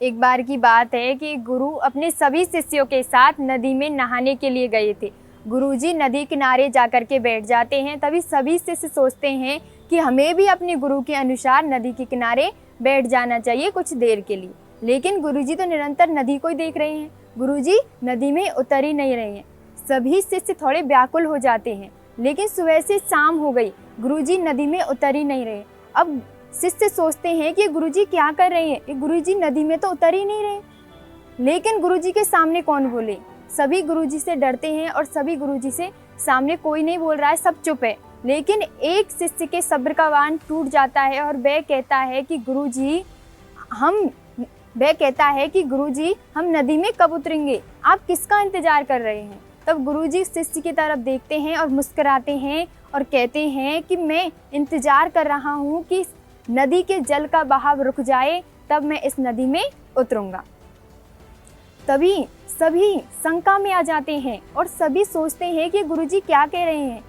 एक बार की बात है कि गुरु अपने सभी शिष्यों के साथ नदी में नहाने के लिए गए थे। गुरुजी नदी किनारे जाकर के बैठ जाते हैं। तभी सभी शिष्य सोचते हैं कि हमें भी अपने गुरु के अनुसार नदी के किनारे बैठ जाना चाहिए कुछ देर के लिए। लेकिन गुरुजी तो निरंतर नदी को ही देख रहे हैं। गुरुजी नदी में उतर ही नहीं रहे हैं। सभी शिष्य थोड़े व्याकुल हो जाते हैं। लेकिन सुबह से शाम हो गई, गुरुजी नदी में उतर ही नहीं रहे। अब शिष्य सोचते हैं कि गुरुजी क्या कर रहे हैं, ये गुरुजी नदी में तो उतर ही नहीं रहे। लेकिन गुरुजी के सामने कौन बोले? सभी गुरुजी से डरते हैं और सभी गुरुजी से सामने कोई नहीं बोल रहा है, सब चुप है। लेकिन एक शिष्य के सब्र का बांध टूट जाता है और वह कहता है कि गुरुजी हम नदी में कब उतरेंगे? आप किसका इंतजार कर रहे हैं? तब गुरुजी शिष्य की तरफ देखते हैं और मुस्कुराते हैं और कहते हैं कि मैं इंतजार कर रहा हूँ कि नदी के जल का बहाव रुक जाए, तब मैं इस नदी में उतरूंगा। तभी सभी शंका में आ जाते हैं और सभी सोचते हैं कि गुरुजी क्या कह रहे हैं,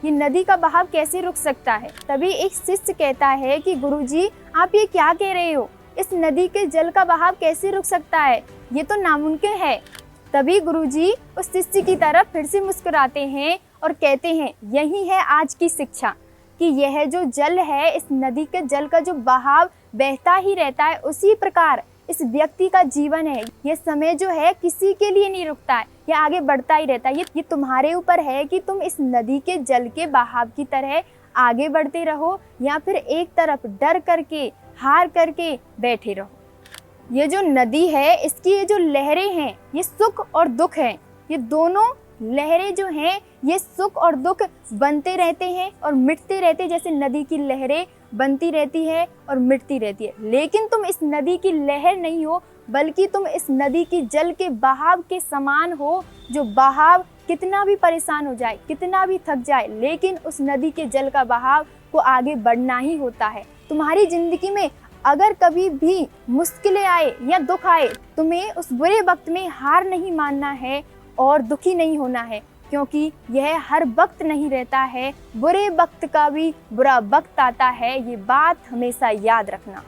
ये नदी का बहाव कैसे रुक सकता है? तभी एक शिष्य कहता है कि गुरुजी आप ये क्या कह रहे हो, इस नदी के जल का बहाव कैसे रुक सकता है? ये तो नामुमकिन है। तभी गुरुजी उस शिष्य की तरफ फिर से मुस्कुराते हैं और कहते हैं, यही है आज की शिक्षा कि यह जो जल है, इस नदी के जल का जो बहाव बहता ही रहता है, उसी प्रकार इस व्यक्ति का जीवन है। यह समय जो है किसी के लिए नहीं रुकता है, यह आगे बढ़ता ही रहता है। ये तुम्हारे ऊपर है कि तुम इस नदी के जल के बहाव की तरह आगे बढ़ते रहो या फिर एक तरफ डर करके हार करके बैठे रहो। ये जो नदी है, इसकी ये जो लहरें हैं, ये सुख और दुख है। ये दोनों लहरें जो हैं, ये सुख और दुख बनते रहते हैं और मिटते रहते हैं। जैसे नदी की लहरें बनती रहती है और मिटती रहती है। लेकिन तुम इस नदी की लहर नहीं हो, बल्कि तुम इस नदी की जल के बहाव के समान हो। जो बहाव कितना भी परेशान हो जाए, कितना भी थक जाए, लेकिन उस नदी के जल का बहाव को आगे बढ़ना ही होता है। तुम्हारी जिंदगी में अगर कभी भी मुश्किलें आए या दुख आए, तुम्हें उस बुरे वक्त में हार नहीं मानना है और दुखी नहीं होना है, क्योंकि यह हर वक्त नहीं रहता है। बुरे वक्त का भी बुरा वक्त आता है, ये बात हमेशा याद रखना।